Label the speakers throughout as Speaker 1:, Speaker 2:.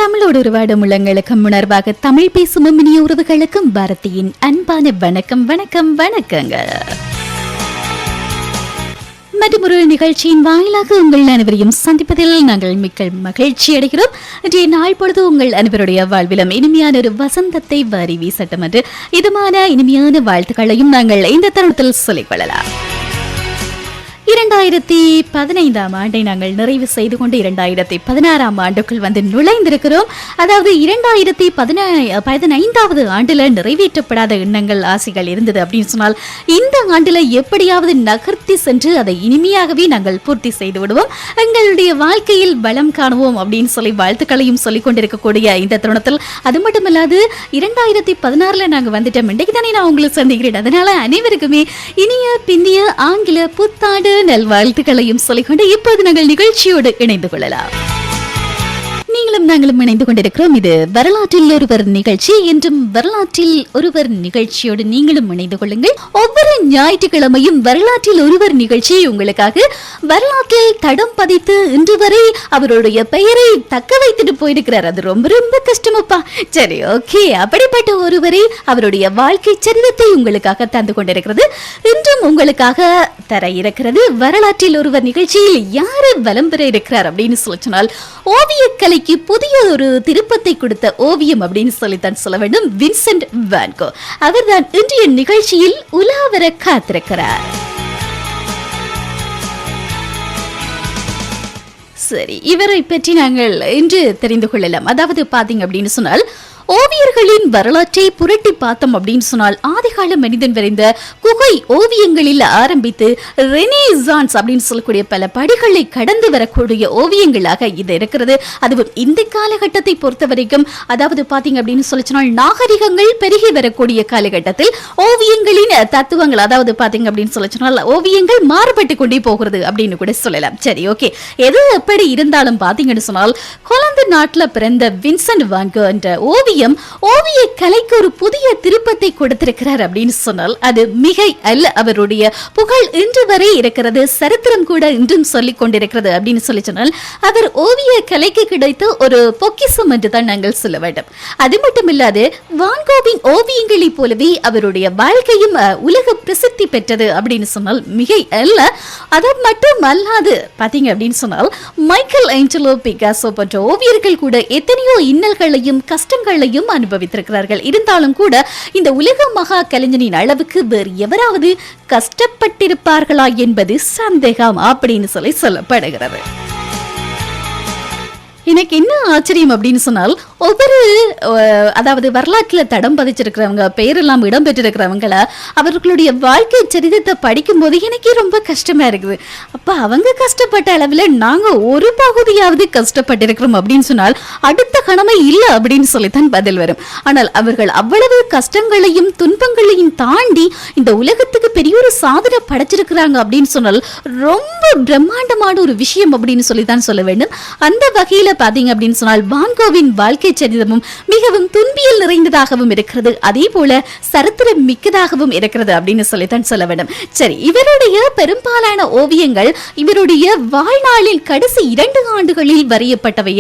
Speaker 1: தமிழோடு உருவாடும் உள்ளங்களுக்கும் உணர்வாக தமிழ் பேசும் இனிய உறவுகளுக்கும் பாரதியின் அன்பான வணக்கம் வணக்கம் வணக்கங்க. மற்றொரு நிகழ்ச்சியின் வாயிலாக உங்கள் அனைவரையும் சந்திப்பதில் நாங்கள் மிக்க மகிழ்ச்சி அடைகிறோம். இன்றைய நாள் பொழுது உங்கள் அனைவருடைய வாழ்விலும் இனிமையான ஒரு வசந்தத்தை வாரி வீசட்டும் என்று இதமான இனிமையான வாழ்த்துக்களையும் நாங்கள் இந்த தருணத்தில் சொல்லிக் கொள்ளலாம். 2015 ஆண்டை நாங்கள் நிறைவு செய்து கொண்டு 2016 ஆண்டுக்குள் வந்து நுழைந்திருக்கிறோம். அதாவது 2015 ஆண்டுல நிறைவேற்றப்படாத எண்ணங்கள் ஆசைகள் இருந்தது அப்படின்னு சொன்னால் இந்த ஆண்டுல எப்படியாவது நகர்த்தி சென்று அதை இனிமையாகவே நாங்கள் பூர்த்தி செய்து விடுவோம், எங்களுடைய வாழ்க்கையில் பலம் காணுவோம் அப்படின்னு சொல்லி வாழ்த்துக்களையும் சொல்லிக் கொண்டிருக்கக்கூடிய இந்த தருணத்தில் அது மட்டுமல்லாது 2016 நாங்க வந்துட்டோம், இன்றைக்கு தானே நான் உங்களுக்கு சந்திக்கிறேன். அதனால அனைவருக்குமே இனிய பிந்திய ஆங்கில புத்தாண்டு நல்வாழ்த்துக்களையும் சொல்லிக்கொண்டு இப்போது நாங்கள் நிகழ்ச்சியோடு இணைந்து கொள்ளலாம். நீங்களும் நாங்களும் இணைந்து கொண்டிருக்கிறோம். இது வரலாற்றில் ஒருவர் நிகழ்ச்சி. என்றும் வரலாற்றில் ஒருவர் நிகழ்ச்சியோடு நீங்களும் இணைந்து கொள்ளுங்கள். ஒவ்வொரு ஞாயிற்றுக்கிழமையும் வரலாற்றில் ஒருவர் நிகழ்ச்சி உங்களுக்காக வரலாற்றில் தடம் பதித்து இன்று வரை அவருடைய பெயரை தக்க வைத்துட்டு போயிருக்கிறார். அது ரொம்ப ரொம்ப கஷ்டமப்பா. சரி, ஓகே, அப்படிப்பட்ட ஒருவரை அவருடைய வாழ்க்கை சரிதத்தை உங்களுக்காக தந்து கொண்டிருக்கிறது. இன்றும் உங்களுக்காக தர இருக்கிறது வரலாற்றில் ஒருவர் நிகழ்ச்சியில் யாரு வலம் பெற இருக்கிறார் அப்படின்னு சொன்னால் ஓவியக்கலைக்கு புதிய ஒரு திருப்பத்தை கொடுத்த ஓவியம் அப்படின்னு சொல்லித்தான் சொல்ல வேண்டும். வின்சென்ட் வான் கோ அவர்தான் இன்றைய நிகழ்ச்சியில் உலாவர காத்திருக்கிறார். சரி, இவரை பற்றி நாங்கள் இன்று தெரிந்து கொள்ளலாம். அதாவது பாத்தீங்க அப்படின்னு சொன்னால் ஓவியர்களின் வரலாற்றை புரட்டி பார்த்தோம் அப்படின்னு சொன்னால் ஆதிகால மனிதன் வரைந்த குகை ஓவியங்களில் ஆரம்பித்து ரெனேசான்ஸ் அப்படின்னு சொல்லக்கூடிய பல படிகளை கடந்து வரக்கூடிய ஓவியங்களாக இது இருக்கிறது. அதுவும் இந்த காலகட்டத்தை பொறுத்த வரைக்கும் அதாவது பாத்தீங்க அப்படின்னு சொன்னால் நாகரிகங்கள் பெருகி வரக்கூடிய காலகட்டத்தில் ஓவியங்களின் தத்துவங்கள் அதாவது பாத்தீங்க அப்படின்னு சொன்னால் ஓவியங்கள் மாறுபட்டு கொண்டே போகிறது அப்படின்னு கூட சொல்லலாம். சரி, ஓகே, எது எப்படி இருந்தாலும் பாத்தீங்கன்னு சொன்னால் கொலந்து நாட்டில் பிறந்த வின்சென்ட் வான் கோ என்ற ஓவிய கலைக்கு ஒரு புதிய திருப்பத்தை கொடுத்திருக்கிறார் அப்படின்னு சொன்னால் அது மிகை அல்ல. அவருடைய புகழ் இன்று வரை இருக்கிறது, சரித்திரம் கூட இன்றும் சொல்லிக் கொண்டிருக்கிறது அப்படின்னு சொல்லி சொன்னால் அவர் ஓவிய கலைக்கு கிடைத்த ஒரு பொக்கிஷம் என்று தான் நாங்கள் சொல்ல வேண்டும். அது மட்டும் இல்லாது வான் கோவின் ஓவியங்களை போலவே அவருடைய வாழ்க்கையும் உலக பிரசித்தி பெற்றது அப்படின்னு சொன்னால் மிகை அல்ல. அது மட்டும் அல்லாது பாத்தீங்க அப்படின்னு சொன்னால் மைக்கேல் ஏஞ்சலோ, பிகாசோ போன்ற ஓவியர்கள் கூட எத்தனையோ இன்னல்களையும் கஷ்டங்களையும் அனுபவித்திருக்கிறார்கள். இருந்தாலும் கூட இந்த உலக மகா கலைஞனின் அளவுக்கு வேறு எவராவது கஷ்டப்பட்டிருப்பார்களா என்பது சந்தேகம் அப்படின்னு சொல்லப்படுகிறது. எனக்கு என்ன ஆச்சரியம் அப்படின்னு சொன்னால் ஒவ்வொரு அதாவது வரலாற்றில் தடம் பதிச்சிருக்கிறவங்க பெயரெல்லாம் இடம்பெற்றிருக்கிறவங்கள அவர்களுடைய வாழ்க்கை சரிதத்தை படிக்கும் போது எனக்கே ரொம்ப கஷ்டமா இருக்குது. அப்ப அவங்க கஷ்டப்பட்ட அளவில் நாங்க ஒரு பகுதியாவது கஷ்டப்பட்டிருக்கிறோம் அப்படின்னு சொன்னால் அடுத்த கணமே இல்லை அப்படின்னு சொல்லித்தான் பதில் வரும். ஆனால் அவர்கள் அவ்வளவு கஷ்டங்களையும் துன்பங்களையும் தாண்டி இந்த உலகத்துக்கு பெரிய ஒரு சாதனை படைச்சிருக்கிறாங்க அப்படின்னு சொன்னால் ரொம்ப பிரம்மாண்டமான ஒரு விஷயம் அப்படின்னு சொல்லித்தான் சொல்ல வேண்டும். அந்த வகையில பாத்தீங்க அப்படின்னு சொன்னால் வான் கோவின் வாழ்க்கை சரிதமும் மிகவும் துன்பியல் நிறைந்ததாகவும் இருக்கிறது, அதே போல சரித்திரம் மிக்கதாகவும் இருக்கிறது அப்படின்னு சொல்லித்தான் சொல்ல வேண்டும். சரி, இவருடைய பெரும்பாலான ஓவியங்கள் இவருடைய வாழ்நாளில் கடைசி 2 ஆண்டுகளில் வரையப்பட்டவை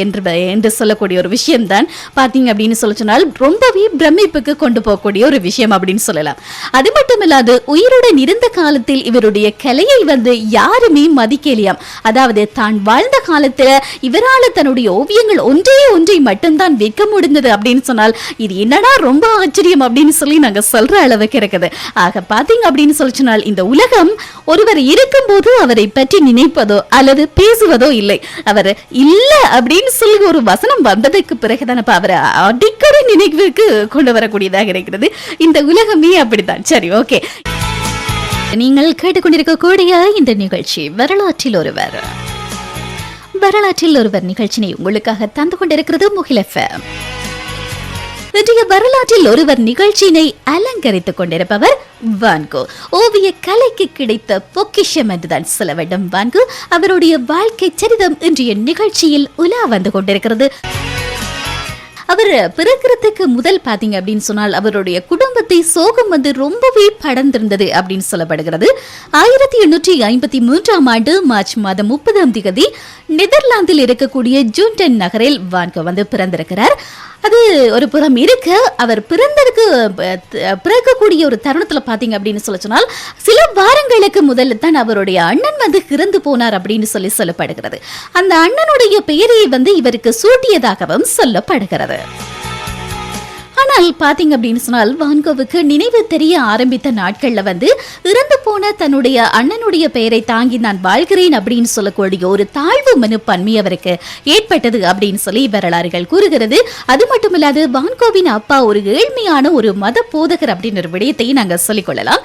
Speaker 1: என்று சொல்லக்கூடிய ஒரு விஷயம் தான் பாத்தீங்க அப்படின்னு சொல்ல சொன்னால் ரொம்பவே பிரமிப்புக்கு கொண்டு போகக்கூடிய ஒரு விஷயம் அப்படின்னு சொல்லலாம். அது மட்டும் இல்லாது உயிருடன் இருந்த காலத்தில் இவருடைய கலையை வந்து யாருமே மதிக்கலையாம். அதாவது தான் வாழ்ந்த காலத்துல இவரால் தன்னுடைய ஓவியங்கள் ஒன்றை மட்டும்தான் விற்க முடிந்தது அப்படின்னு சொன்னால் இது என்னடா ரொம்ப ஆச்சரியம் அப்படின்னு சொல்லி நாங்க சொல்ற அளவுக்கு இருக்குது. ஆக பாத்தீங்க அப்படின்னு சொன்னால் இந்த உலகம் ஒருவர் இருக்கும் போது அவரை பற்றி நினைப்பதோ அல்லது பேசுவதோ இல்லை. அவர் இல்ல அப்படின்னு சொல்லி ஒரு வசனம் வந்ததுக்கு பிறகுதான் அவரை அடிக்கடி நினைவுக்கு கொண்டு வரக்கூடியதாக இருக்கிறது. இந்த உலகமே அப்படித்தான். சரி, ஓகே, நீங்கள் கேட்டுக்கொண்டிருக்கக்கூடிய இந்த நிகழ்ச்சி வரலாற்றில் ஒருவர் நிகழ்ச்சியை உங்களுக்காக தந்து கொண்டிருக்கிறது முகில் FM. இன்றைய வரலாற்றில் ஒருவர் நிகழ்ச்சியினை அலங்கரித்துக் கொண்டிருப்பவர் வான் கோ. ஓவிய கலைக்கு கிடைத்த பொக்கிஷம் என்றுதான் சொல்ல வேண்டும். வான் கோ அவருடைய வாழ்க்கை சரிதம் இன்றைய நிகழ்ச்சியில் உலா வந்து கொண்டிருக்கிறது. அவர் பிறக்கிறதுக்கு முதல் பாத்தீங்க அப்படின்னு சொன்னால் அவருடைய குடும்பத்தை சோகம் வந்து ரொம்பவே படர்ந்திருந்தது அப்படின்னு சொல்லப்படுகிறது. 1853 ஆண்டு மார்ச் மாதம் 30 நெதர்லாந்தில் இருக்கக்கூடிய ஜூன்டன் நகரில் வான்கோ வந்து பிறந்திருக்கிறார். அது ஒரு புறம் இருக்க, அவர் பிறக்கக்கூடிய ஒரு தருணத்துல பாத்தீங்க அப்படின்னு சொன்னால் சில வாரங்களுக்கு முதல்ல தான் அவருடைய அண்ணன் வந்து இறந்து போனார் அப்படின்னு சொல்லப்படுகிறது. அந்த அண்ணனுடைய பெயரை வந்து இவருக்கு சூட்டியதாகவும் சொல்லப்படுகிறது. ஆனால் பாத்தீங்க அப்படின்னு சொன்னால் வான்கோவுக்கு நினைவு தெரிய ஆரம்பித்த நாட்கள்ல வந்து இறந்து போன தன்னுடைய அண்ணனுடைய பெயரை தாங்கி நான் வாழ்கிறேன் அப்படின்னு சொல்லக்கூடிய ஒரு தாழ்வு மனப்பான்மை அவருக்கு ஏற்பட்டது அப்படின்னு சொல்லி வரலாறுகள் கூறுகிறது. அது மட்டுமில்லாது வான்கோவின் அப்பா ஒரு ஏழ்மையான ஒரு மத போதகர் அப்படின்னு ஒரு விடயத்தை நாங்கள் சொல்லிக் கொள்ளலாம்.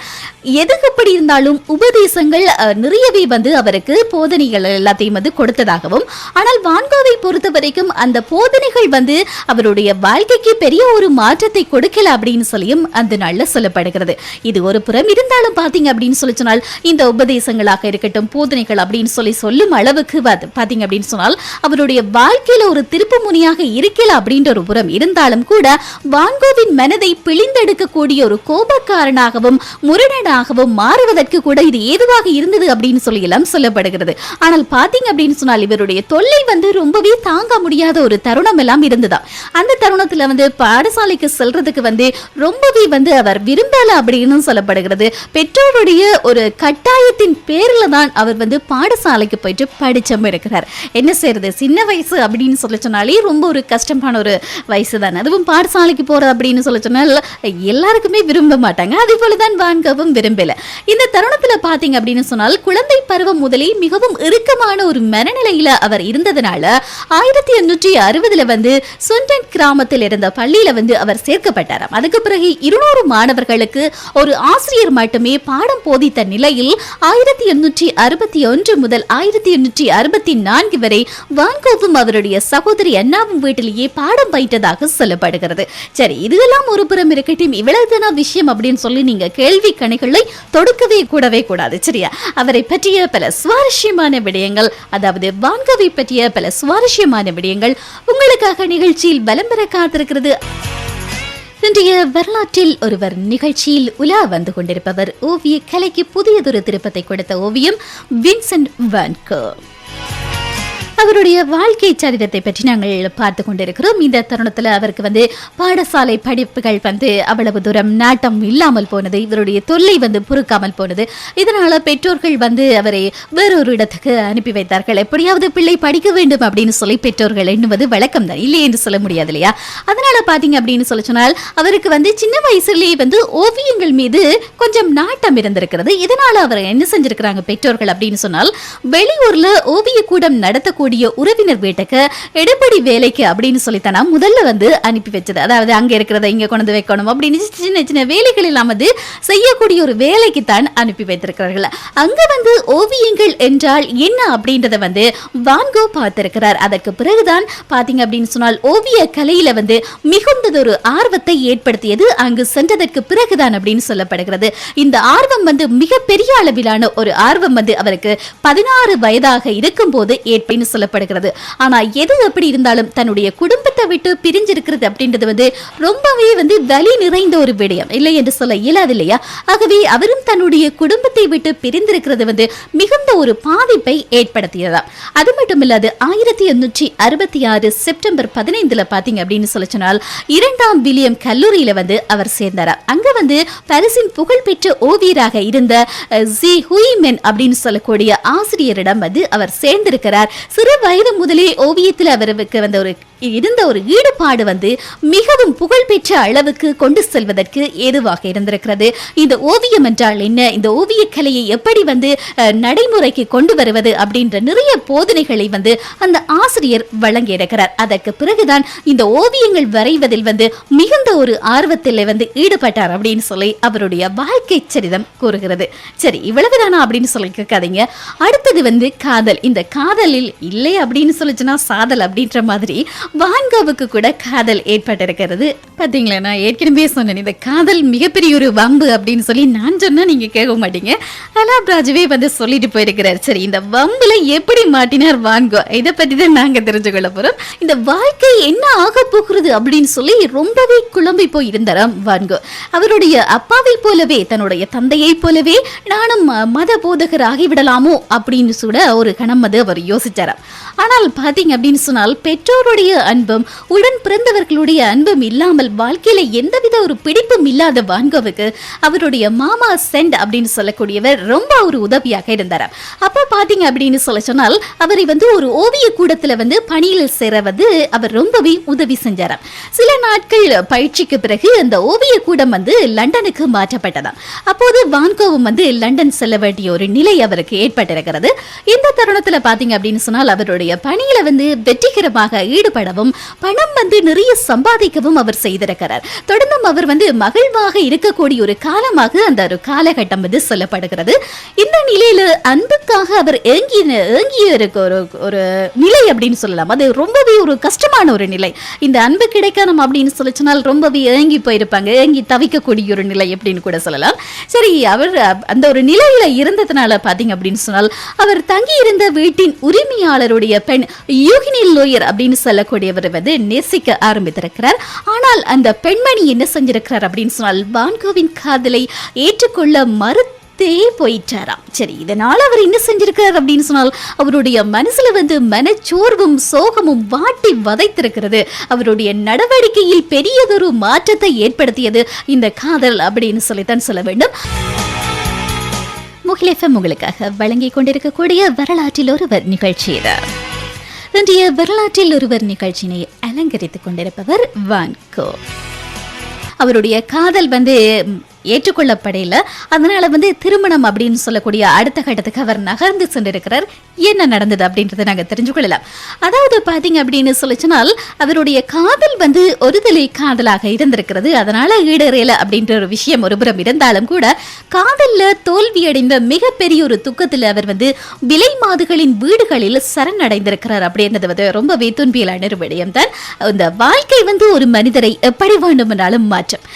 Speaker 1: எது எப்படி இருந்தாலும் உபதேசங்கள் நிறையவே வந்து அவருக்கு போதனைகள் எல்லாத்தையும் வந்து கொடுத்ததாகவும், ஆனால் வான்கோவை பொறுத்த வரைக்கும் அந்த போதனைகள் வந்து அவருடைய வாழ்க்கைக்கு பெரிய ஒரு மாற்றத்தை கொடுக்கல அப்படின்னு சொல்லியும் அந்த நாள்ல சொல்லப்படுகிறது. இது ஒரு புறம் இருந்தாலும் பாத்தீங்க அப்படின்னு சொன்னால் இந்த உபதேசங்களாக இருக்கட்டும், போதனைகள் அப்படின்னு சொல்லும் அளவுக்கு பாத்தீங்க அப்படின்னு சொன்னால் அவருடைய வாழ்க்கையில ஒரு திருப்பு முனியாக இருக்கல அப்படின்ற ஒரு புறம் இருந்தாலும் கூட வான்கோவின் மனதை பிழிந்தெடுக்கக்கூடிய ஒரு கோபக்காரனாகவும் முரணனாகவும் மாறுவதற்கு கூட இது ஏதுவாக இருந்தது அப்படின்னு சொல்லி எல்லாம் சொல்லப்படுகிறது. ஆனால் பாத்தீங்க அப்படின்னு சொன்னால் இவருடைய தொல்லை வந்து ரொம்பவே தாங்க முடியாத ஒரு தருணம் எல்லாம் இருந்ததா. அந்த தருணத்துல வந்து பாடசாலைக்கு செல்றதுக்கு வந்து ரொம்பவே வந்து அவர் விரும்பல அப்படின்னு சொல்லப்படுகிறது. பெற்றோருடைய ஒரு கட்டாயத்தின் பேர்ல தான் அவர் வந்து பாடசாலைக்கு போயிட்டு படிச்சம் இருக்கிறார். என்ன செய்யறது, சின்ன வயசு அப்படின்னு சொன்னாலே ரொம்ப ஒரு கஷ்டமான ஒரு வயசு தான். அதுவும் பாடசாலைக்கு போறது அப்படின்னு சொன்னால் எல்லாருக்குமே விரும்ப மாட்டாங்க. அதே போலதான் வான்கவும் விரும்பல. இந்த தருணத்துல பாத்தீங்க அப்படின்னு சொன்னால் குழந்தை பருவம் முதலே மிகவும் இறுக்கமான ஒரு மனநிலையில அவர் இருந்ததுனால 1860 வந்து சுண்டன் கிராமத்தில் இருந்த பள்ளியில வந்து அவர் சேர்க்கப்பட்டாராம். அதுக்கு பிறகு 200 மாணவர்களுக்கு ஒரு ஆசிரியர் மட்டுமே பாடம் போதித்த நிலையில் 1861 முதல் 1864 வரை வான்கோவும் அவருடைய சகோதரி அண்ணாவும் வீட்டிலேயே பாடம் பயின்றதாக சொல்லப்படுகிறது. சரி, இதெல்லாம் ஒரு புறம் இருக்கட்டும். இவ்வளவுதான விஷயம் அப்படின்னு சொல்லி நீங்க கேள்வி கணைகளை தொடுக்கவே கூடாது. சரியா, அவரை பற்றிய பல சுவாரஸ்யமான விடயங்கள், அதாவது வான்கோவை பற்றிய பல சுவாரஸ்யமான விடயங்கள் உங்களுக்காக நிகழ்ச்சியில் பலம் பெற காத்திருக்கிறது. இன்றைய வரலாற்றில் ஒருவர் நிகழ்ச்சியில் உலா வந்து கொண்டிருப்பவர் ஓவிய கலைக்கு புதியதொரு திருப்பத்தை கொடுத்த ஓவியம் வின்சென்ட் வான் கோ. அவருடைய வாழ்க்கை சரிதத்தை பற்றி நாங்கள் பார்த்து கொண்டிருக்கிறோம். இந்த தருணத்தில் அவருக்கு வந்து பாடசாலை படிப்புகள் வந்து அவ்வளவு தூரம் நாட்டம் இல்லாமல் போனது, இவருடைய தொல்லை வந்து பொறுக்காமல் போனது. இதனால பெற்றோர்கள் வந்து அவரை வேறொரு இடத்துக்கு அனுப்பி வைத்தார்கள். எப்படியாவது பிள்ளை படிக்க வேண்டும் அப்படின்னு சொல்லி பெற்றோர்கள் எண்ணுவது வழக்கம் தான், இல்லை என்று சொல்ல முடியாது இல்லையா. அதனால பாத்தீங்க அப்படின்னு சொன்னால் அவருக்கு வந்து சின்ன வயசுலேயே வந்து ஓவியங்கள் மீது கொஞ்சம் நாட்டம் இருந்திருக்கிறது. இதனால அவர் என்ன செஞ்சிருக்கிறாங்க பெற்றோர்கள் அப்படின்னு சொன்னால், வெளியூர்ல ஓவிய கூடம் நடத்தக்கூடிய உறவினர் வீட்டுக்கு எடுபடி வேலைக்கு அப்படின்னு சொல்லித்தானா முதல்ல வந்து அனுப்பி வச்சது. அதாவது அங்க இருக்கிறத இங்க கொண்டு வைக்கணும் அப்படின்னு சின்ன சின்ன வேலைகள் எல்லாம் வந்து செய்யக்கூடிய ஒரு வேலைக்கு தான் அனுப்பி வைத்திருக்கிறார்கள். அங்க வந்து ஓவியங்கள் என்றால் என்ன அப்படின்றத வந்து வான்கோ பார்த்திருக்கிறார். அதற்கு பிறகுதான் பாத்தீங்க அப்படின்னு சொன்னால் ஓவிய கலையில வந்து மிகுந்ததொரு ஆர்வத்தை ஏற்படுத்தியது அங்கு சென்றதற்கு பிறகுதான் அப்படின்னு சொல்லப்படுகிறது. இந்த ஆர்வம் வந்து மிகப்பெரிய அளவிலான ஒரு ஆர்வம் வந்து அவருக்கு 16 வயதாக இருக்கும் போது ஏற்படுன்னு சொல்லப்படுகிறது. ஆனா எது எப்படி இருந்தாலும் தன்னுடைய குடும்பத்தை விட்டு பிரிஞ்சிருக்கிறது அப்படின்றது வந்து ரொம்பவே வந்து வலி நிறைந்த ஒரு விடயம், இல்லை என்று சொல்ல இயலாது இல்லையா. ஆகவே அவரும் தன்னுடைய குடும்பத்தை விட்டு பிரிந்திருக்கிறது வந்து மிகுந்த ஒரு பாதிப்பை ஏற்படுத்தியதா. அது மட்டும் இல்லாது 1866 செப்டம்பர் 15 பாத்தீங்க அப்படின்னு சொன்னால் 2ஆம் வில்லியம் கல்லூரியில வந்து அவர் சேர்ந்தாரா. அங்க வந்து பாரிஸின் புகழ்பெற்ற ஓவியராக இருந்த ஜி ஹுய்மென் அப்படின்னு சொல்லக்கூடிய ஆசிரியரிடம் வந்து அவர் சேர்ந்திருக்கிறார். சிறு வயது முதலே ஓவியத்தில் அவருக்கு வந்து இருந்த ஒரு ஈடுபாடு வந்து மிகவும் புகழ்பெற்ற அளவுக்கு கொண்டு செல்வதற்கு ஏதுவாக இருந்திருக்கிறது. இந்த ஓவியம் என்றால் என்ன, இந்த ஓவிய கலையை எப்படி வந்து நடைமுறைக்கு கொண்டு வருவது அப்படின்ற நிறைய போதனைகளை வந்து அந்த ஆசிரியர் வழங்கி இருக்கிறார். அதற்கு பிறகுதான் இந்த ஓவியங்கள் வரைவதில் வந்து மிகுந்த ஒரு ஆர்வத்தில் வந்து ஈடுபட்டார் அப்படின்னு சொல்லி அவருடைய வாழ்க்கை சரிதம் கூறுகிறது. சரி, இவ்வளவுதானா அப்படின்னு சொல்லி கேட்காதீங்க. அடுத்தது வந்து காதல். இந்த காதலில் இல்லை அப்படின்னு சொல்லிச்சுன்னா சாதல் அப்படின்ற மாதிரி வான்கோவுக்கு கூட காதல் ஏற்பட்டிருக்கிறது. பாத்தீங்களா, நான் ஏற்கனவே சொன்னேன் இந்த காதல் மிகப்பெரிய ஒரு வம்பு அப்படின்னு சொல்லி. நான் சொன்னா நீங்க கேட்க மாட்டீங்க. அலாப்ராஜுவே வந்து சொல்லிட்டு போயிருக்கிறார். சரி, இந்த வம்புல எப்படி மாட்டினார் வான்கோ, இதை பத்தி தான் நாங்க தெரிஞ்சுக்கொள்ள போறோம். இந்த வாழ்க்கை என்ன ஆக போகிறது அப்படின்னு சொல்லி ரொம்பவே குழம்பி போய் இருந்தாராம் வான்கோ. அவருடைய அப்பாவை போலவே தன்னுடைய தந்தையை போலவே நானும் மத போதகர் ஆகிவிடலாமோ அப்படின்னு கூட ஒரு கணம் அது அவர் யோசிச்சாராம். ஆனால் பாத்தீங்க அப்படின்னு சொன்னால் பெற்றோருடைய அன்பும் உடன் பிறந்தவர்களுடைய அன்பும் இல்லாமல் வாழ்க்கையில எந்தவித ஒரு பிடிப்பும் இல்லாத வான்கோவுக்கு அவருடைய மாமா சென்ட் அப்படின்னு சொல்லக்கூடியவர் ரொம்ப ஒரு உதவியாக இருந்தாராம். அப்ப பாத்தீங்க அப்படின்னு சொல்ல சொன்னால் அவரை வந்து ஒரு ஓவிய கூடத்துல வந்து பணியில் சேர வந்து அவர் ரொம்பவே உதவி செஞ்சாராம். சில நாட்கள் பயிற்சிக்கு பிறகு அந்த ஓவிய கூடம் வந்து லண்டனுக்கு மாற்றப்பட்டதாம். அப்போது வான்கோவும் வந்து லண்டன் செல்ல வேண்டிய ஒரு நிலை அவருக்கு ஏற்பட்டிருக்கிறது. இந்த தருணத்துல பாத்தீங்க அப்படின்னு சொன்னால் அவருடைய பணியில வந்து வெற்றிகரமாக ஈடுபடவும் பணம் வந்து நிறைய சம்பாதிக்கவும் அவர் செய்திருக்கிறார். தொடர்ந்தும் அவர் வந்து மகிழ்வாக இருக்கக்கூடிய ஒரு காலமாக அந்த ஒரு காலகட்டம் வந்து சொல்லப்படுகிறது. இந்த நிலையில அன்புக்காக அவர் ஏங்கிய ஒரு நிலை அப்படின்னு சொல்லலாம். அது ரொம்பவே ஒரு கஷ்டமான ஒரு நிலை. இந்த அன்பு கிடைக்கணும் அப்படின்னு சொல்லி சொன்னால் ரொம்பவே ஏங்கி போயிருப்பாங்க, ஏங்கி தவிக்கக்கூடிய ஒரு நிலை அப்படின்னு கூட சொல்லலாம். சரி, அவர் அந்த ஒரு நிலையில இருந்ததுனால பாத்தீங்க அப்படின்னு சொன்னால் அவர் தங்கி இருந்த வீட்டின் உரிமையாளருடைய பெண் யூகினி லோயர் அப்படின்னு சொல்லக்கூடியவர் வந்து நேசிக்க ஆரம்பித்திருக்கிறார். ஆனால் அந்த பெண்மணி என்ன செஞ்சிருக்கிறார் அப்படின்னு சொன்னால் வான்கோவின் காதலை ஏற்றுக்கொள்ள மறுத்தே போயிட்டாராம். சரி, இதனால அவர் என்ன செஞ்சிருக்கிறார் அப்படின்னு சொன்னால் அவருடைய மனசுல வந்து மனச்சோர்வும் சோகமும் வாட்டி வதைத்திருக்கிறது. அவருடைய நடவடிக்கையில் பெரியதொரு மாற்றத்தை ஏற்படுத்தியது இந்த காதல் அப்படின்னு சொல்லித்தான் சொல்ல வேண்டும். முகில் எஃப்எம் உங்களுக்காக வழங்கிக் கொண்டிருக்கக்கூடிய வரலாற்றில் ஒருவர் நிகழ்ச்சி. இன்றைய வரலாற்றில் ஒருவர் நிகழ்ச்சியினை அலங்கரித்துக் கொண்டிருப்பவர் வான்கோ. அவருடைய காதல் வந்து ஏற்றுக்கொள்ளப்படையில, அதனால வந்து திருமணம் அப்படின்னு சொல்லக்கூடிய அடுத்த கட்டத்துக்கு அவர் நகர்ந்து சென்றிருக்கிறார். என்ன நடந்தது அப்படின்றத நாங்க தெரிஞ்சுக்கொள்ளலாம். அதாவது பாத்தீங்க அப்படின்னு சொல்லிச்சுனால் அவருடைய காதல் வந்து ஒருதலை காதலாக இருந்திருக்கிறது. அதனால ஈடேறல அப்படின்ற ஒரு விஷயம் ஒருபுறம் இருந்தாலும் கூட காதல்ல தோல்வியடைந்த மிகப்பெரிய ஒரு துக்கத்தில் அவர் வந்து விலை மாதுகளின் வீடுகளில் சரணடைந்திருக்கிறார் அப்படின்றது வந்து ரொம்பவே துன்பியலான ஒரு விடயம் தான். இந்த வாழ்க்கை வந்து ஒரு மனிதரை எப்படி வேண்டுமென்றாலும் மாற்றும்.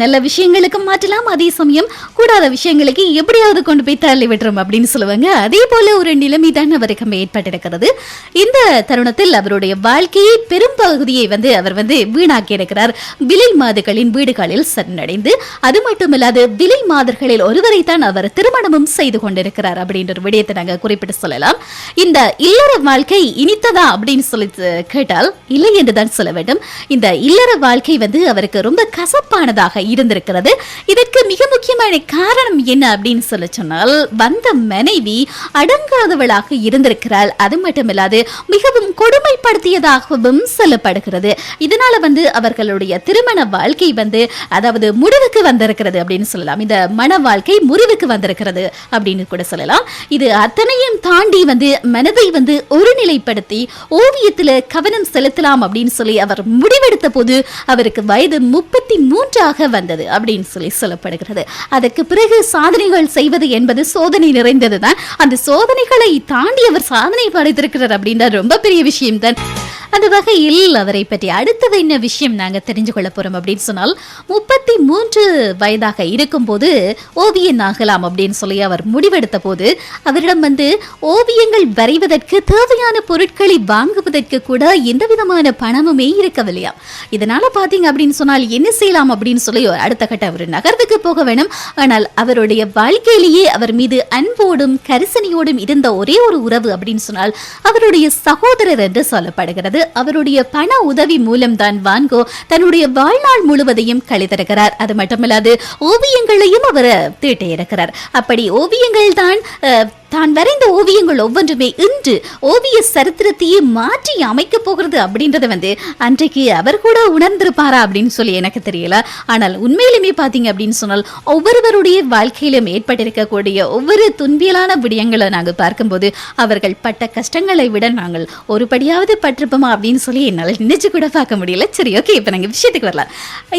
Speaker 1: நல்ல விஷயங்களுக்கு மாற்ற, அதே சமயம் கூடாத விஷயங்களுக்கு எப்படியாவது கொண்டு போய் தள்ளி விட்டுரும் அப்படின்னு சொல்லுவாங்க. அதே போல ஒரு நிலைமை தான் அவருக்கு ஏற்பட்டிருக்கிறது. இந்த தருணத்தில் அவருடைய வாழ்க்கையை பெரும் பகுதியை வந்து அவர் வந்து வீணாக்கி இருக்கிறார். விலை மாதுகளின் வீடுகளில் சரணடைந்து, அது மட்டுமல்லாது விலை மாதர்களில் ஒருவரை தான் அவர் திருமணமும் செய்து கொண்டிருக்கிறார் அப்படின்ற ஒரு விடயத்தை நாங்கள் குறிப்பிட்டு சொல்லலாம். இந்த இல்லற வாழ்க்கை இனித்ததா அப்படின்னு சொல்லி கேட்டால் இல்லை என்றுதான் சொல்ல வேண்டும். இந்த இல்லற வாழ்க்கை வந்து அவருக்கு ரொம்ப கசப்பானதாக இருந்திருக்கிறது. இதற்கு மிக முக்கியமான காரணம் என்ன அப்படின்னு சொல்ல சொன்னால் வந்த மனைவி அடங்காதவளாக இருந்திருக்கிறாள். அது மட்டுமில்லாது மிகவும் கொடுமைப்படுத்தியதாகவும் சொல்லப்படுகிறது. இதனால வந்து அவர்களுடைய திருமண வாழ்க்கை வந்து அதாவது முடிவுக்கு வந்திருக்கிறது அப்படின்னு சொல்லலாம். இந்த மன வாழ்க்கை முறிவுக்கு வந்திருக்கிறது அப்படின்னு கூட சொல்லலாம். இது அத்தனையும் தாண்டி வந்து மனதை வந்து ஒருநிலைப்படுத்தி ஓவியத்துல கவனம் செலுத்தலாம் அப்படின்னு சொல்லி அவர் முடிவெடுத்த போது அவருக்கு வயது 33 வந்தது அப்படின்னு சொல்லி சொல்லப்படுகிறது. அதற்கு பிறகு சாதனைகள் செய்வது என்பது சோதனை நிறைந்ததுதான். அந்த சோதனைகளை தாண்டி அவர் சாதனை படைத்திருக்கிறார் அப்படின்ற ரொம்ப பெரிய விஷயம் தான். அந்த வகையில் அவரை பற்றி அடுத்தது என்ன விஷயம் நாங்க தெரிஞ்சு கொள்ள போறோம் அப்படின்னு சொன்னால் 33 வயதாக இருக்கும் போது ஓவியன் ஆகலாம் அப்படின்னு சொல்லி அவர் முடிவெடுத்த போது அவரிடம் வந்து ஓவியங்கள் வரைவதற்கு தேவையான பொருட்களை வாங்குவதற்கு கூட எந்த விதமான பணமுமே இருக்கவில்லையா. இதனால பாத்தீங்க அப்படின்னு சொன்னால் என்ன செய்யலாம் அப்படின்னு சொல்லி அடுத்த கட்ட அவர் நகர்வுக்கு போக வேணும். ஆனால் அவருடைய வாழ்க்கையிலேயே அவர் மீது அன்போடும் கரிசனையோடும் இருந்த ஒரே ஒரு உறவு அப்படின்னு சொன்னால் அவருடைய சகோதரர் என்று சொல்லப்படுகிறது. அவருடைய பண உதவி மூலம்தான் வான்கோ தன்னுடைய வாழ்நாள் முழுவதையும் கழித்திருக்கிறார். அது மட்டுமல்லாது ஓவியங்களையும் அவர் தீட்டியிருக்கிறார். அப்படி ஓவியங்கள் தான் வரைந்த ஓவியங்கள் ஒவ்வொன்றுமே இன்று ஓவிய சரித்திரத்தையே மாற்றி அமைக்க போகிறது அப்படின்றத வந்து அன்றைக்கு அவர் கூட உணர்ந்திருப்பாரா அப்படின்னு சொல்லி எனக்கு தெரியல. ஆனால் உண்மையிலுமே பாத்தீங்க அப்படின்னு சொன்னால் ஒவ்வொருவருடைய வாழ்க்கையிலும் ஏற்பட்டிருக்கக்கூடிய ஒவ்வொரு துன்பியலான விடயங்களை நாங்கள் பார்க்கும்போது அவர்கள் பட்ட கஷ்டங்களை விட நாங்கள் ஒருபடியாவது பட்டிருப்போமா அப்படின்னு சொல்லி என்னால் நினைச்சு கூட பார்க்க முடியல. சரி, ஓகே, இப்ப நாங்க விஷயத்துக்கு வரலாம்.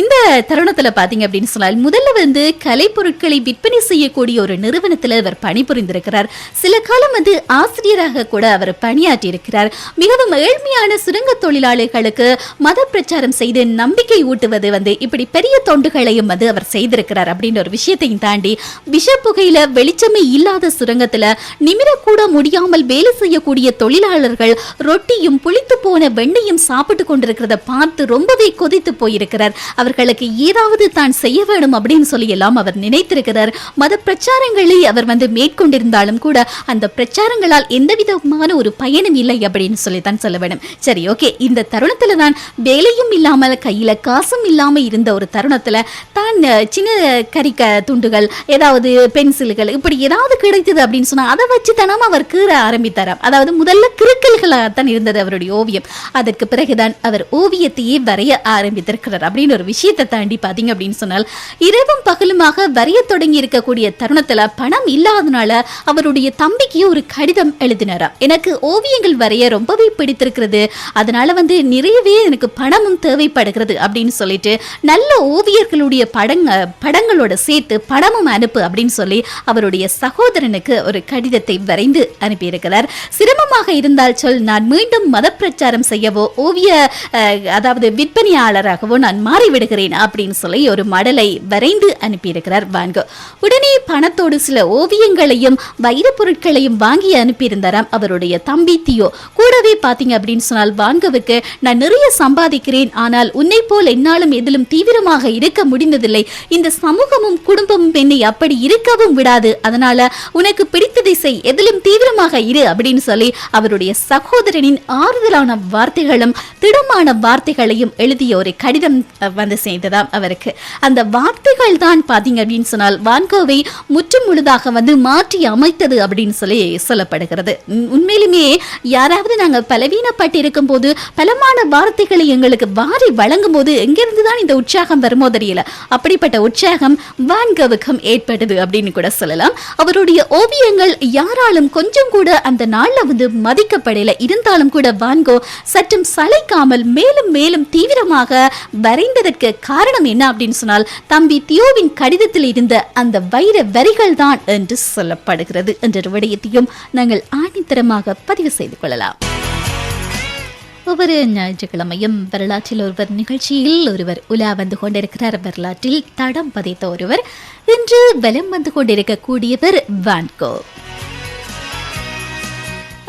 Speaker 1: இந்த தருணத்துல பாத்தீங்க அப்படின்னு சொன்னால் முதல்ல வந்து கலைப்பொருட்களை விற்பனை செய்யக்கூடிய ஒரு நிறுவனத்துல அவர் பணிபுரிந்திருக்கிறார். சில காலம் வந்து ஆசிரியராக கூட அவர் பணியாற்றி இருக்கிறார். மிகவும் ஏழ்மையான சுரங்க தொழிலாளர்களுக்கு மத பிரச்சாரம் செய்து நம்பிக்கை ஊட்டுவது வந்து இப்படி பெரிய தொண்டுகளையும் வந்து அவர் செய்திருக்கிறார் அப்படின்ற ஒரு விஷயத்தையும் தாண்டி விஷப்புகையில வெளிச்சமே இல்லாத சுரங்கத்துல நிமிரக்கூட முடியாமல் வேலை செய்யக்கூடிய தொழிலாளர்கள் ரொட்டியும் புளித்து போன வெண்ணையும் சாப்பிட்டு கொண்டிருக்கிறத பார்த்து ரொம்பவே கொதித்து போயிருக்கிறார். அவர்களுக்கு ஏதாவது தான் செய்ய வேண்டும் அப்படின்னு சொல்லி எல்லாம் அவர் நினைத்திருக்கிறார். மத பிரச்சாரங்களை அவர் வந்து மேற்கொண்டிருந்தாலும் கூட அந்த பிரச்சாரங்களால் எந்த விதமான ஒரு பயனும் இல்லை அப்படின்னு சொல்லித்தான் சொல்ல வேண்டும். சரி, ஓகே, இந்த தருணத்துல தான் வேலையும் இல்லாமல் கையில காசும் இல்லாம இருந்த ஒரு தருணத்துல தான் சின்ன கரிக்க துண்டுகள், ஏதாவது பென்சில்கள், இப்படி ஏதாவது கிடைத்தது அப்படின்னு சொன்னா அதை வச்சு தானாம அவர் கீற ஆரம்பித்தாராம். அதாவது முதல்ல கிறுக்கல்களாகத்தான் இருந்தது அவருடைய ஓவியம். அதற்கு பிறகுதான் அவர் ஓவியத்தையே வரைய ஆரம்பித்திருக்கிறார் அப்படின்னு ஒரு விஷயத்தை தாண்டி பாத்தீங்க அப்படின்னு சொன்னால் இரவும் பகலுமாக வரைய தொடங்கி இருக்கக்கூடிய தருணத்துல பணம் இல்லாதனால அவருடைய தம்பிக்கு ஒரு கடிதம் எழுதினாராம். எனக்கு ஓவியங்கள் வரைய ரொம்பவே பிடித்திருக்கிறது, அதனால வந்து நிறையவே எனக்கு பணமும் தேவைப்படுகிறது அப்படின்னு சொல்லிட்டு நல்ல ஓவியர்களுடைய படங்களோட சேர்த்து படமும் அனுப்பு அப்படின்னு சொல்லி அவருடைய சகோதரனுக்கு ஒரு கடிதத்தை வரைந்து அனுப்பியிருக்கிறார். சிரமமாக இருந்தால் சொல், நான் மீண்டும் மத பிரச்சாரம் செய்யவோ ஓவிய அதாவது விற்பனையாளராகவோ நான் மாறிவிடுகிறேன் அப்படின்னு சொல்லி ஒரு மடலை வரைந்து அனுப்பியிருக்கிறார் வான்கோ. உடனே பணத்தோடு சில ஓவியங்களையும் வைர பொருட்களையும் வாங்கி அனுப்பியிருந்தாராம் அவருடைய தம்பி தியோ. கூடவே பாத்தீங்க அப்படின்னு சொன்னால் வான்கோவுக்கு நான் நிறைய சம்பாதிக்கிறேன், ஆனால் உன்னை போல் என்னாலும் எதிலும் தீவிரமாக இருக்க முடிந்ததில்லை, இந்த சமூகமும் குடும்பமும் என்னை அப்படி இருக்கவும் விடாது, அதனால உனக்கு பிடித்ததை செய், எதிலும் தீவிரமாக இரு அப்படின்னு சொல்லி அவருடைய சகோதரனின் ஆறுதலான வார்த்தைகளும் திடமான வார்த்தைகளையும் எழுதிய ஒரு கடிதம் வந்து சேர்ந்ததாம் அவருக்கு. அந்த வார்த்தைகள் தான் பாத்தீங்க அப்படின்னு சொன்னால் வான்கோவை முற்றும் முழுதாக வந்து மாற்றி அமைத்தது அப்படின்னு சொல்லி சொல்லப்படுகிறது. உண்மையிலுமே யாராவது நாங்க பலவீனப்பட்டு இருக்கும் போது பலமான வார்த்தைகளை எங்களுக்கு வாரி வழங்கும் போது எங்கிருந்துதான் இந்த உற்சாகம் வருமோ தெரியல, அப்படிப்பட்ட உற்சாகம் வான்கோவுக்கும் ஏற்பட்டது அப்படின்னு கூட சொல்லலாம். அவருடைய ஓவியங்கள் யாராலும் கொஞ்சம் கூட அந்த நாள்ல வந்து மதிக்கப்படல, இருந்தாலும் கூட வான்கோ சற்றும் சளைக்காமல் மேலும் மேலும் தீவிரமாக வரைந்ததற்கு காரணம் என்ன அப்படின்னு சொன்னால் தம்பி தியோவின் கடிதத்தில் இருந்த அந்த வைர வரிகள் தான் என்று சொல்லப்படுகிறது என்ற விடயத்தையும் நாங்கள் ஆணித்தரமாக பதிவு செய்து கொள்ளலாம். ஒவ்வொரு ஞாயிற்றுக்கிழமையும் வரலாற்றில் ஒருவர் நிகழ்ச்சியில் ஒருவர் உலா வந்து கொண்டிருக்கிறார். வரலாற்றில் தடம் பதித்த ஒருவர் இன்று வலம் வந்து கொண்டிருக்கக்கூடியவர் வான்கோ.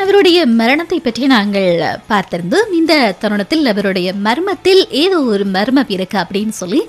Speaker 1: அவருடைய மரணத்தை பற்றி நாங்கள் பார்த்திருந்தோம். இந்த தருணத்தில் அவருடைய மர்மத்தில் ஏதோ ஒரு மர்மம் இருக்கு அப்படின்னு சொல்லி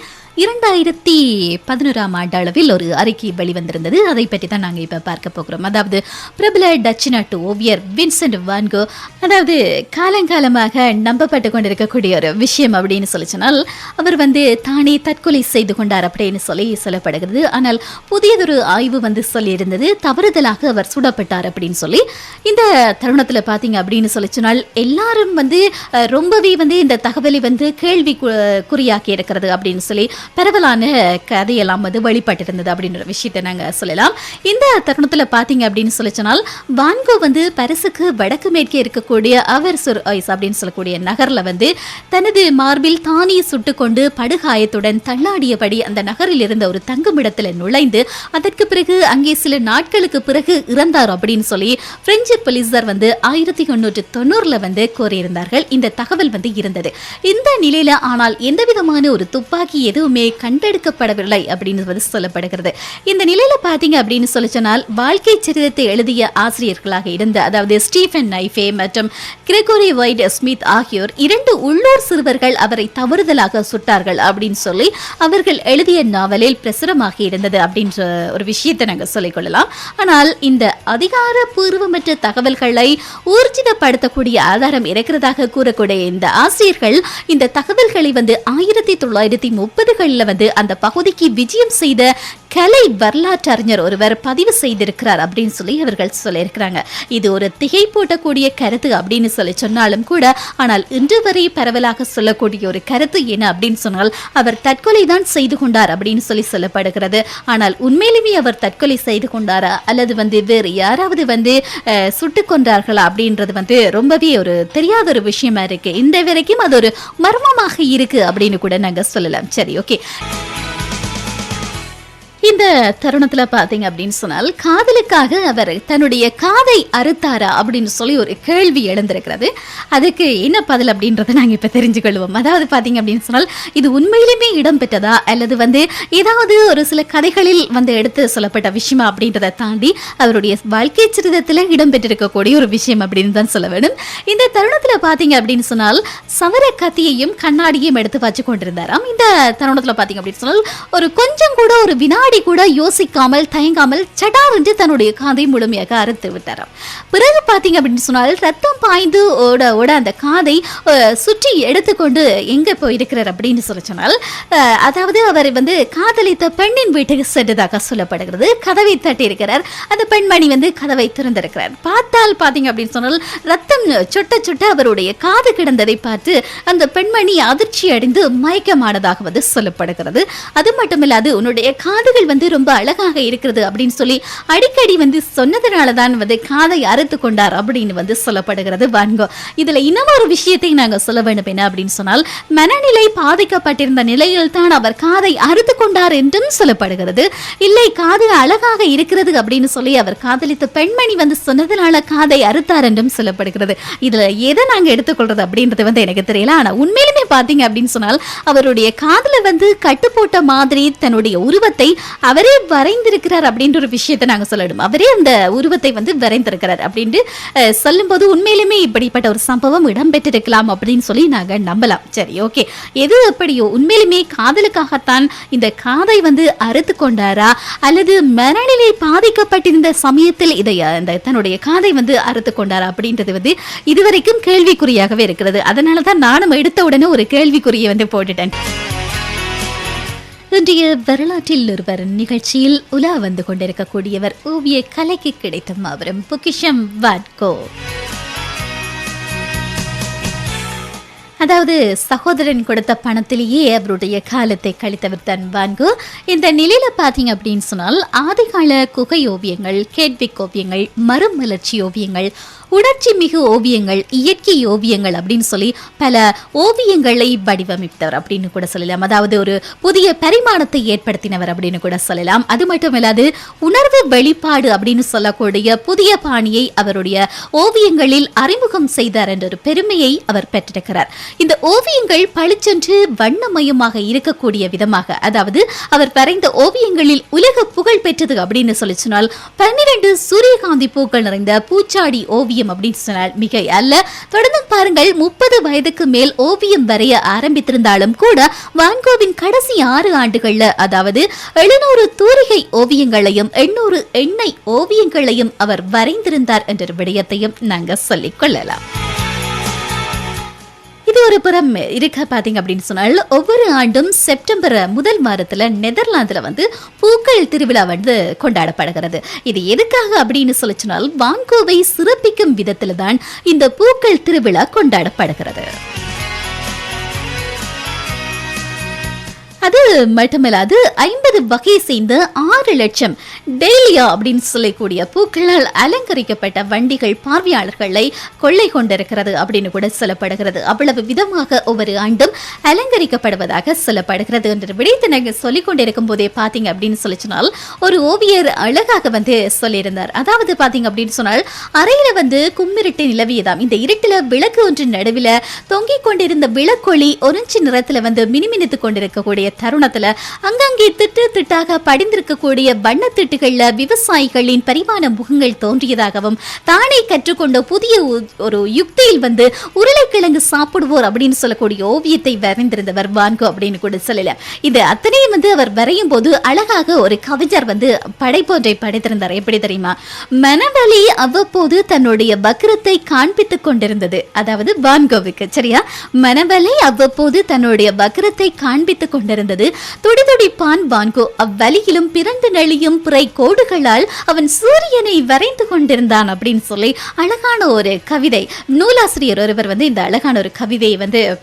Speaker 1: 2011 ஆண்டு அளவில் ஒரு அறிக்கை வெளிவந்திருந்தது. அதை பற்றி தான் நாங்கள் இப்போ பார்க்க போகிறோம். அதாவது பிரபல டச்சு நாட்டு ஓவியர் வின்சென்ட் வான்கோ, அதாவது காலங்காலமாக நம்பப்பட்டு கொண்டிருக்கக்கூடிய ஒரு விஷயம் அப்படின்னு சொல்லி சொன்னால் அவர் வந்து தானே தற்கொலை செய்து கொண்டார் அப்படின்னு சொல்லி சொல்லப்படுகிறது. ஆனால் புதியதொரு ஆய்வு வந்து சொல்லியிருந்தது தவறுதலாக அவர் சுடப்பட்டார் அப்படின்னு சொல்லி. இந்த தருணத்தில் பார்த்தீங்க அப்படின்னு சொல்லி சொன்னால் எல்லாரும் வந்து ரொம்பவே வந்து இந்த தகவலை வந்து கேள்வி குறியாக்கி இருக்கிறது அப்படின்னு சொல்லி பரவலான கதையெல்லாம் வந்து வெளிப்பட்டிருந்தது அப்படின்ற விஷயத்தை நாங்கள் சொல்லலாம். இந்த தருணத்தில் பார்த்தீங்க அப்படின்னு சொல்லி சொன்னால் வான்கோ வந்து பரிசுக்கு வடக்கு மேற்கே இருக்கக்கூடிய அவர் சுர் ஐஸ் அப்படின்னு சொல்லக்கூடிய நகரில் வந்து தனது மார்பில் தானே சுட்டுக்கொண்டு படுகாயத்துடன் தள்ளாடியபடி அந்த நகரில் இருந்த ஒரு தங்குமிடத்தில் நுழைந்து அதற்கு பிறகு அங்கே சில நாட்களுக்கு பிறகு இறந்தார் அப்படின்னு சொல்லி பிரெஞ்சு போலீசார் வந்து 1890 வந்து கோரியிருந்தார்கள். இந்த தகவல் வந்து இருந்தது. இந்த நிலையில ஆனால் எந்த விதமான ஒரு துப்பாக்கி எதுவுமே கண்டெடுக்கப்படவில்லை அப்படின்னு சொல்லப்படுகிறது. இந்த நிலையில பாத்தீங்க அப்படின்னு சொல்லி சொன்னால் வாழ்க்கை சரிதத்தை எழுதிய ஆசிரியர்களாக இருந்த அதாவது ஸ்டீஃபன் நைஃபே மற்றும் கிரெகோரி வைட் ஸ்மித் ஆகியோர் 2 உள்ளூர் சிறுவர்கள் அவரை தவறுதலாக சுட்டார்கள் அப்படின்னு சொல்லி அவர்கள் எழுதிய நாவலில் பிரசுரமாக இருந்தது அப்படின்ற ஒரு விஷயத்தை நாங்கள் சொல்லிக் கொள்ளலாம். ஆனால் இந்த அதிகாரப்பூர்வமற்ற தகவல்களை ஊர்ஜிதப்படுத்தக்கூடிய ஆதாரம் இருக்கிறதாக கூறக்கூடிய இந்த ஆசிரியர்கள் இந்த தகவல்களை வந்து 1930களில் வந்து அந்த பகுதிக்கு விஜயம் செய்த கலை வரலாற்று அறிஞர் ஒருவர் பதிவு செய்திருக்கிறார் அப்படின்னு சொல்லி அவர்கள் சொல்லியிருக்கிறாங்க. இது ஒரு திகைப்பூட்டக்கூடிய கருத்து அப்படின்னு சொல்லி சொன்னாலும் கூட ஆனால் இன்று வரை பரவலாக சொல்லக்கூடிய ஒரு கருத்து என்ன அப்படின்னு சொன்னால் அவர் தற்கொலை தான் செய்து கொண்டார் அப்படின்னு சொல்லி சொல்லப்படுகிறது. ஆனால் உண்மையிலுமே அவர் தற்கொலை செய்து கொண்டாரா அல்லது வந்து வேறு யாராவது வந்து சுட்டுக் கொண்டார்களா அப்படின்றது வந்து ரொம்பவே ஒரு தெரியாத ஒரு விஷயமா இருக்கு. இந்த வரைக்கும் அது ஒரு மர்மமாக இருக்கு அப்படின்னு கூட நாங்க சொல்லலாம். சரி, ஓகே. இந்த தருணத்துல பாத்தீங்க அப்படின்னு சொன்னால் காதலுக்காக அவர் தன்னுடைய காதை அறுத்தாரா அப்படின்னு சொல்லி ஒரு கேள்வி எழுந்திருக்கிறது. அதுக்கு என்ன பதில் அப்படின்றத நாங்க இப்ப தெரிஞ்சுக்கொள்வோம். அதாவது பாத்தீங்க அப்படின்னு சொன்னால் இது உண்மையிலுமே இடம்பெற்றதா அல்லது ஏதாவது ஒரு சில கதைகளில் எடுத்து சொல்லப்பட்ட விஷயமா அப்படின்றத தாண்டி அவருடைய வாழ்க்கை சரிதத்துல இடம்பெற்றிருக்கக்கூடிய ஒரு விஷயம் அப்படின்னு தான் சொல்ல வேண்டும். இந்த தருணத்துல பாத்தீங்க அப்படின்னு சொன்னால் சவர கத்தியையும் கண்ணாடியும் எடுத்து வச்சு கொண்டிருந்தாராம். இந்த தருணத்துல பாத்தீங்க அப்படின்னு சொன்னால் ஒரு கொஞ்சம் கூட ஒரு வினாடி கூட யோசிக்காமல் தயங்காமல் சடார் என்று தன்னுடைய காதை முழுமையாக அறுத்து விட்டாராம். பிறகு பாத்தீங்க அப்படின்னு சொன்னால் ரத்தம் பாய்ந்து ஓட ஓட அந்த காதை சுற்றி எடுத்துக்கொண்டு எங்க போயிருக்கிறார் அப்படின்னு சொன்னால் அதாவது அவர் காதலித்த பெண்ணின் வீட்டுக்கு சென்றதாக சொல்லப்படுகிறது. கதவை தட்டி இருக்கிறார். அந்த பெண்மணி கதவை திறந்திருக்கிறார். பார்த்தால் பாத்தீங்க அப்படின்னு சொன்னால் ரத்தம் சொட்ட சொட்ட அவருடைய காது கிடந்ததை பார்த்து அந்த பெண்மணி அதிர்ச்சி அடைந்து மயக்கமானதாக சொல்லப்படுகிறது. அது மட்டுமில்லாது உன்னுடைய காதுகள் ரொம்ப அழகாக இருக்கிறது அப்படின்னு சொல்லி அடிக்கடி சொன்னதுனாலதான் காதை அறுத்து கொண்டார் அப்படின்னு சொல்லப்படுகிறது. வான்கோ இதுல இன்னொரு விஷயத்தை நாங்க சொல்ல வேண்டும் என்ன அப்படின்னு சொன்னால் மனநிலை பாதிக்கப்பட்டிருந்த நிலையில் தான் அவர் காதை அறுத்து கொண்டார் என்றும் சொல்லப்படுகிறது. இல்லை காது அழகாக இருக்கிறது அப்படின்னு சொல்லி அவர் காதலித்த பெண்மணி சொன்னதுனால காதை அறுத்தார் என்றும் சொல்லப்படுகிறது. இதுல எதை நாங்க எடுத்துக்கொள்றது அப்படின்றது எனக்கு தெரியல. ஆனா உண்மையிலுமே பாத்தீங்க அப்படின்னு சொன்னால் அவருடைய காதுல கட்டு போட்ட மாதிரி தன்னுடைய உருவத்தை அவரே வரைந்திருக்கிறார் அப்படின்ற ஒரு விஷயத்தை நாங்க சொல்லணும். அவரே அந்த உருவத்தை வரைந்திருக்கிறார் அப்படின்னு சொல்லும் போது உண்மையிலுமே இப்படிப்பட்ட ஒரு சம்பவம் இடம்பெற்றிருக்கலாம் அப்படின்னு சொல்லி நாங்க நம்பலாம். சரி, ஓகே, எது எப்படியோ உண்மையிலுமே காதலுக்காகத்தான் இந்த காதை அறுத்து கொண்டாரா அல்லது மனநிலை பாதிக்கப்பட்டிருந்த சமயத்தில் இதை தன்னுடைய காதை அறுத்து கொண்டாரா அப்படின்றது இதுவரைக்கும் கேள்விக்குறியாகவே இருக்கிறது. அதனாலதான் நானும் எடுத்த உடனே ஒரு கேள்விக்குறியை போட்டுட்டேன். இன்றைய வரலாற்றில் ஒருவர் நிகழ்ச்சியில் உலா கொண்டிருக்கக்கூடியவர் ஓவிய கலைக்கு கிடைத்த மாபெரும் பொக்கிஷம் வான்கோ. அதாவது சகோதரன் கொடுத்த பணத்திலேயே அவருடைய காலத்தை கழித்தவர் தான் வான்கோ. இந்த நிலையில பாத்தீங்க அப்படின்னு சொன்னால் ஆதிகால குகை ஓவியங்கள், கேட்விக் ஓவியங்கள், மறுமலர்ச்சி ஓவியங்கள், உணர்ச்சி மிகு ஓவியங்கள், இயற்கை ஓவியங்கள் அப்படின்னு சொல்லி பல ஓவியங்களை வடிவமைத்தவர் அப்படின்னு கூட சொல்லலாம். அதாவது ஒரு புதிய பரிமாணத்தை ஏற்படுத்தினவர் அப்படின்னு கூட சொல்லலாம். அது மட்டும் இல்லாது உணர்வு வெளிப்பாடு அப்படின்னு சொல்லக்கூடிய புதிய பாணியை அவருடைய ஓவியங்களில் அறிமுகம் செய்தார் என்ற ஒரு பெருமையை அவர் பெற்றிருக்கிறார். இந்த ஓவியங்கள் பளிச்சென்று வண்ணமயமாக இருக்கக்கூடிய விதமாக, அதாவது அவர் வரைந்த ஓவியங்களில் உலக புகழ் பெற்றது அப்படின்னு சொல்லி சொன்னால் 12 சூரியகாந்தி பூக்கள் நிறைந்த பூச்சாடி ஓவியம் அப்படின்னு சொன்னால் மிக அல்ல. தொடர்ந்து பாருங்கள், 30 வயதுக்கு மேல் ஓவியம் வரைய ஆரம்பித்திருந்தாலும் கூட வான்கோவின் கடைசி 6 ஆண்டுகள்ல அதாவது 700 தூரிகை ஓவியங்களையும் 800 எண்ணெய் ஓவியங்களையும் அவர் வரைந்திருந்தார் என்ற விடயத்தையும் நாங்க சொல்லிக் கொள்ளலாம். இது ஒரு புறம் இருக்க பாத்தீங்க அப்படின்னு சொன்னால் ஒவ்வொரு ஆண்டும் செப்டம்பர் முதல் வாரத்துல நெதர்லாந்துல பூக்கள் திருவிழா கொண்டாடப்படுகிறது. இது எதுக்காக அப்படின்னு சொல்லி சொன்னால் வான்கோவை சிறப்பிக்கும் விதத்துல தான் இந்த பூக்கள் திருவிழா கொண்டாடப்படுகிறது. அது மட்டுமல்லாது 50 வகை சேர்ந்த 6 லட்சம் டெய்லியா அப்படின்னு சொல்லக்கூடிய பூக்களால் அலங்கரிக்கப்பட்ட வண்டிகள் பார்வையாளர்களை கொள்ளை கொண்டிருக்கிறது அப்படின்னு கூட சொல்லப்படுகிறது. அவ்வளவு விதமாக ஒவ்வொரு ஆண்டும் அலங்கரிக்கப்படுவதாக சொல்லப்படுகிறது என்ற விடயத்தை நாங்கள் சொல்லிக் கொண்டிருக்கும் போதே பாத்தீங்க அப்படின்னு சொல்லி சொன்னால் ஒரு ஓவியர் அழகாக சொல்லியிருந்தார். அதாவது பாத்தீங்க அப்படின்னு சொன்னால் அறையில கும்மிருட்டு நிலவியதாம். இந்த இருட்டில விளக்கு ஒன்று நடுவில் தொங்கிக் கொண்டிருந்த விளக்கொளி ஒரஞ்சு நிறத்துல மினிமினித்துக் கொண்டிருக்கக்கூடிய தருணத்துல அங்கங்கே திட்டு திட்டாக படிந்திருக்கக்கூடிய வண்ணத்திட்டுகள்ல விவசாயிகளின் பரிமாண முகங்கள் தோன்றியதாகவும் தானே கற்றுக்கொண்ட புதிய ஒரு யுக்தியில் உருளைக்கிழங்கு சாப்பிடுவோர் அப்படின்னு சொல்லக்கூடிய ஓவியத்தை வரைந்திருந்தவர் வான்கோ அப்படின்னு கூட சொல்லலாம். இது அத்தனையும் அவர் வரையும் போது அழகாக ஒரு கவிஞர் படைப்பொன்றை படைத்திருந்தார். எப்படி தெரியுமா? மனவலி அவ்வப்போது தன்னுடைய வக்ரத்தை காண்பித்துக் கொண்டிருந்தது. அதாவது வான்கோவுக்கு சரியா மனவலி அவ்வப்போது தன்னுடைய வக்ரத்தை காண்பித்துக் கொண்டிருந்தது. துடிதுடிப்பான் வான்கோ. அவ்வலியிலும் பிறந்து நெளியும் பிறை கோடுகளால் அவன் சூரியனை வரைந்து கொண்டிருந்தான் அப்படின்னு சொல்லி அழகான ஒரு கவிதை நூலாசிரியர் ஒருவர் இந்த அழகான ஒரு கவிதையை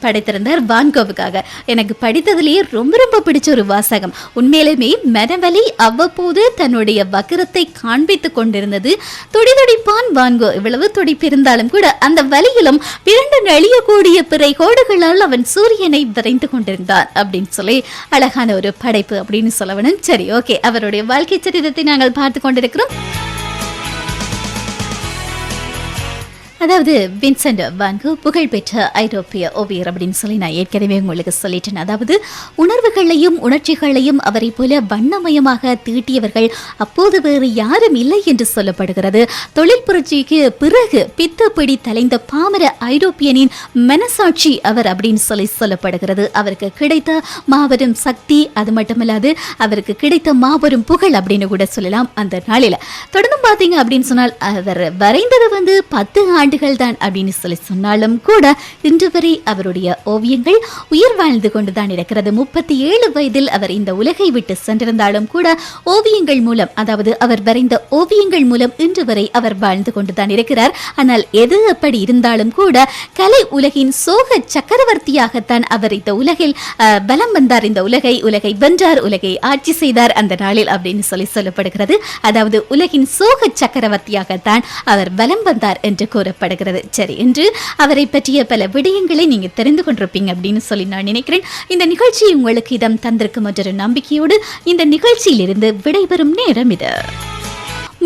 Speaker 1: படைத்திருந்தார் வான்கோவுக்காக. எனக்கு படித்ததிலேயே ரொம்ப ரொம்ப பிடிச்ச ஒரு வாசகம். உண்மையிலுமே மனவலி அவ்வப்போது தன்னுடைய வக்ரத்தை காண்பித்துக் கொண்டிருந்தது. துடிதுடிப்பான் வான்கோ. இவ்வளவு துடிப்பிருந்தாலும் கூட அந்த வலியிலும் பிறந்து நெளியக்கூடிய பிறை கோடுகளால் அவன் சூரியனை வரைந்து கொண்டிருந்தான் அப்படின்னு சொல்லி அழகான ஒரு படைப்பு அப்படின்னு சொல்ல வேணும். சரி, ஓகே, அவருடைய வாழ்க்கை சரிதத்தை நாங்கள் பார்த்து கொண்டிருக்கிறோம். அதாவது வின்சென்ட் வான் கோ புகழ்பெற்ற ஐரோப்பிய ஓவியர் அப்படின்னு சொல்லி நான் ஏற்கனவே உங்களுக்கு சொல்லிட்டேன். அதாவது உணர்வுகளையும் உணர்ச்சிகளையும் அவரை போல வண்ணமயமாக தீட்டியவர்கள் அப்போது வேறு யாரும் இல்லை என்று சொல்லப்படுகிறது. தொழில் புரட்சிக்கு பிறகு பித்தப்பிடி தலைந்த பாமர ஐரோப்பியனின் மனசாட்சி அவர் அப்படின்னு சொல்லப்படுகிறது. அவருக்கு கிடைத்த மாபெரும் சக்தி, அது மட்டுமல்லாது அவருக்கு கிடைத்த மாபெரும் புகழ் அப்படின்னு கூட சொல்லலாம் அந்த நாளில். தொடர்ந்து பார்த்தீங்க அப்படின்னு சொன்னால் அவர் வரைந்தது 10 ஆண்டுகள் தான் அப்படின்னு சொன்னாலும் கூட இன்று வரை அவருடைய ஓவியங்கள் உயிர் வாழ்ந்து கொண்டுதான் இருக்கிறது. 37 வயதில் அவர் இந்த உலகை விட்டு சென்றிருந்தாலும் கூட ஓவியங்கள் மூலம், அதாவது அவர் வரைந்த ஓவியங்கள் மூலம் இன்று வரை அவர் வாழ்ந்து கொண்டுதான் இருக்கிறார். ஆனால் எது அப்படி இருந்தாலும் கூட கலை உலகின் சோக சக்கரவர்த்தியாகத்தான் அவர் இந்த உலகில் பலம் வந்தார். இந்த உலகை வென்றார், உலகை ஆட்சி செய்தார் அந்த நாளில் அப்படின்னு சொல்லப்படுகிறது. அதாவது உலகின் சோக சக்கரவர்த்தியாகத்தான் அவர் பலம் வந்தார் என்று கூறப்படுகிறது. சரி, இன்று அவரை பற்றிய பல விடயங்களை நீங்க தெரிந்து கொண்டிருப்பீங்க அப்படின்னு சொல்லி நான் நினைக்கிறேன். இந்த நிகழ்ச்சி உங்களுக்கு இதம் தந்திருக்கும் என்ற நம்பிக்கையோடு இந்த நிகழ்ச்சியிலிருந்து விடைபெறும் நேரம் இது.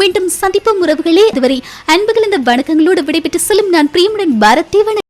Speaker 1: மீண்டும் சந்திப்போம் உறவுகளே. இதுவரை அன்புகள் இந்த வணக்கங்களோடு விடைபெற்று செல்லும் நான் பிரியமுடன் பாரதி.